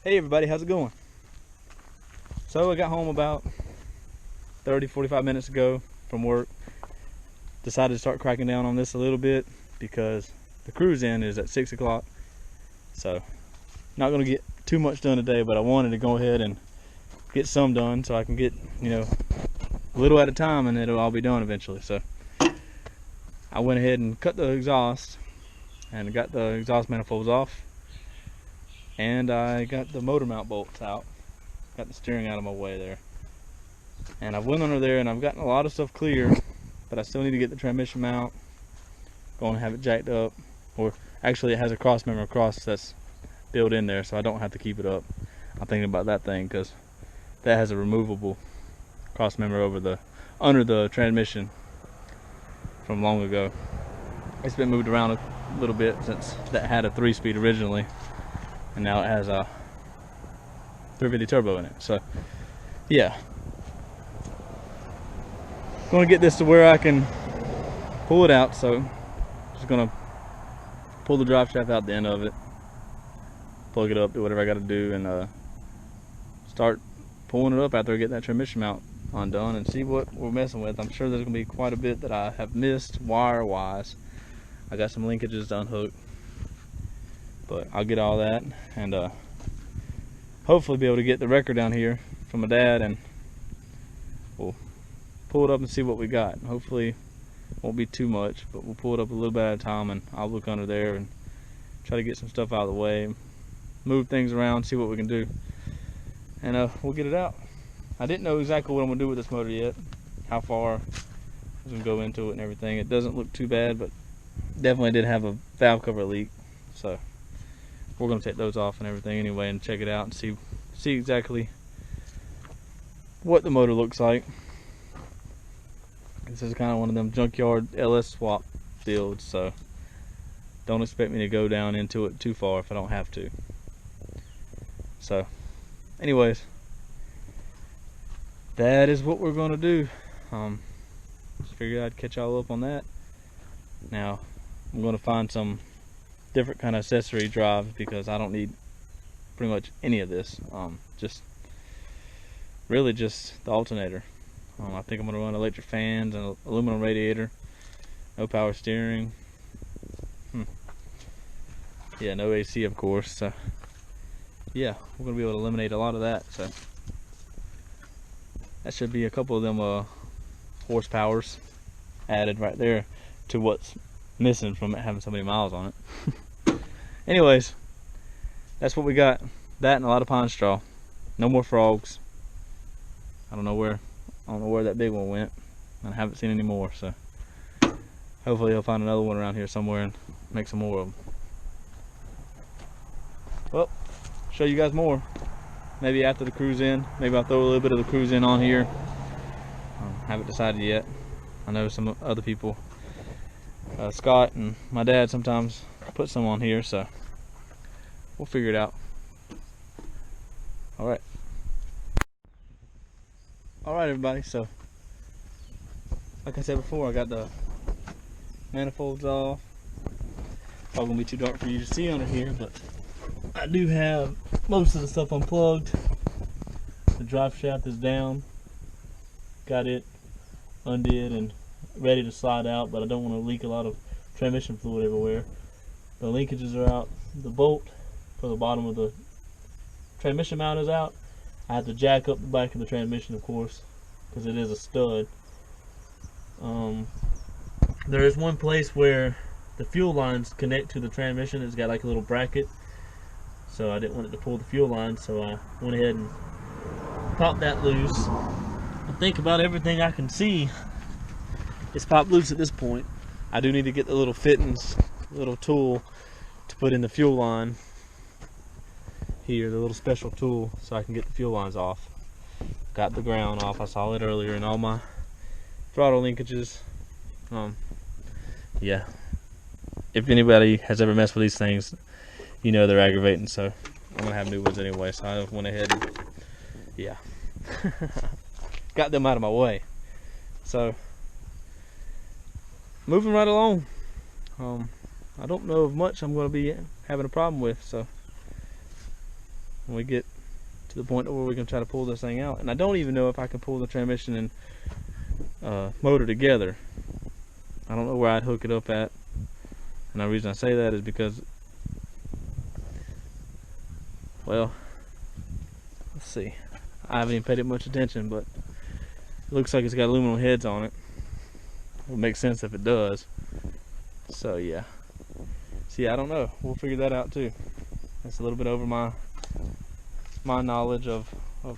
Hey everybody, how's it going? So I got home about 30-45 minutes ago from work. Decided to start cracking down on this a little bit because the cruise in is at 6 o'clock. So not gonna get too much done today, but I wanted to go ahead and get some done so I can get, a little at a time and it'll all be done eventually. So I went ahead and cut the exhaust and got the exhaust manifolds off. And I got the motor mount bolts out. Got the steering out of my way there. And I've went under there and I've gotten a lot of stuff clear, but I still need to get the transmission mount, going to have it jacked up, or actually it has a cross member across that's built in there, so I don't have to keep it up. I'm thinking about that thing because that has a removable cross member under the transmission from long ago. It's been moved around a little bit since that had a 3-speed originally, and now it has a 350 turbo in it. So yeah, going to get this to where I can pull it out. So just gonna pull the drive shaft out the end of it, plug it up, do whatever I got to do, and start pulling it up after I get that transmission mount undone and see what we're messing with. I'm sure there's gonna be quite a bit that I have missed wire wise. I got some linkages to unhook, but I'll get all that and hopefully be able to get the record down here from my dad, and we'll pull it up and see what we got. Hopefully won't be too much, but we'll pull it up a little bit at a time, and I'll look under there and try to get some stuff out of the way, move things around, see what we can do, and we'll get it out. I didn't know exactly what I'm gonna do with this motor yet, how far I was gonna go into it and everything. It doesn't look too bad, but definitely did have a valve cover leak, so we're gonna take those off and everything anyway and check it out and see exactly what the motor looks like. This is kind of one of them junkyard LS swap builds, so don't expect me to go down into it too far if I don't have to. So anyways, that is what we're going to do. Just figured I'd catch y'all up on that. Now I'm going to find some different kind of accessory drive because I don't need pretty much any of this. Really just the alternator. I think I'm going to run electric fans and aluminum radiator. No power steering. Yeah, no AC of course. So yeah, we're going to be able to eliminate a lot of that. So that should be a couple of them horsepowers added right there to what's missing from it having so many miles on it. Anyways, that's what we got. That and a lot of pine straw. No more frogs. I don't know where that big one went. I haven't seen any more, so hopefully he'll find another one around here somewhere and make some more of them. Well, show you guys more maybe after the cruise in. Maybe I'll throw a little bit of the cruise in on here. Haven't decided yet. I know some other people, Scott and my dad, sometimes put some on here, so we'll figure it out. Alright everybody, so like I said before, I got the manifolds off. Probably gonna be too dark for you to see under here, but I do have most of the stuff unplugged. The drive shaft is down. Got it undid and ready to slide out, but I don't want to leak a lot of transmission fluid everywhere. The linkages are out. The bolt for the bottom of the transmission mount is out. I have to jack up the back of the transmission, of course, because it is a stud. There is one place where the fuel lines connect to the transmission. It's got like a little bracket, so I didn't want it to pull the fuel line, so I went ahead and popped that loose. I think about everything I can see is popped loose at this point. I do need to get the little fittings, little tool to put in the fuel line here, the little special tool, so I can get the fuel lines off. Got the ground off, I saw it earlier, and all my throttle linkages. Yeah, if anybody has ever messed with these things, you know they're aggravating, so I'm gonna have new ones anyway, so I went ahead and yeah got them out of my way. So moving right along. I don't know of much I'm going to be having a problem with, so when we get to the point where we can try to pull this thing out. And I don't even know if I can pull the transmission and motor together. I don't know where I'd hook it up at. And the reason I say that is because, well, let's see. I haven't even paid it much attention, but it looks like it's got aluminum heads on it. It would make sense if it does. So yeah. See, I don't know. We'll figure that out too. That's a little bit over my knowledge of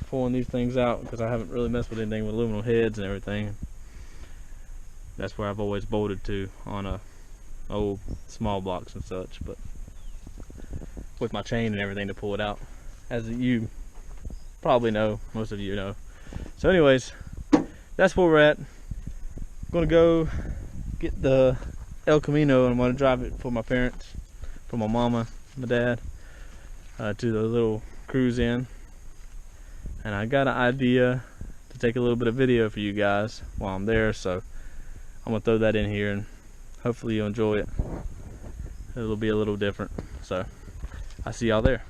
pulling these things out, because I haven't really messed with anything with aluminum heads and everything. That's where I've always bolted to on old small blocks and such, but with my chain and everything to pull it out, as you probably know, most of you know. So anyways, that's where we're at. I'm gonna go get the El Camino and I'm gonna drive it for my parents, for my mama, my dad, to the little cruise in. And I got an idea to take a little bit of video for you guys while I'm there, so I'm gonna throw that in here and hopefully you'll enjoy it. It'll be a little different. So I'll see y'all there.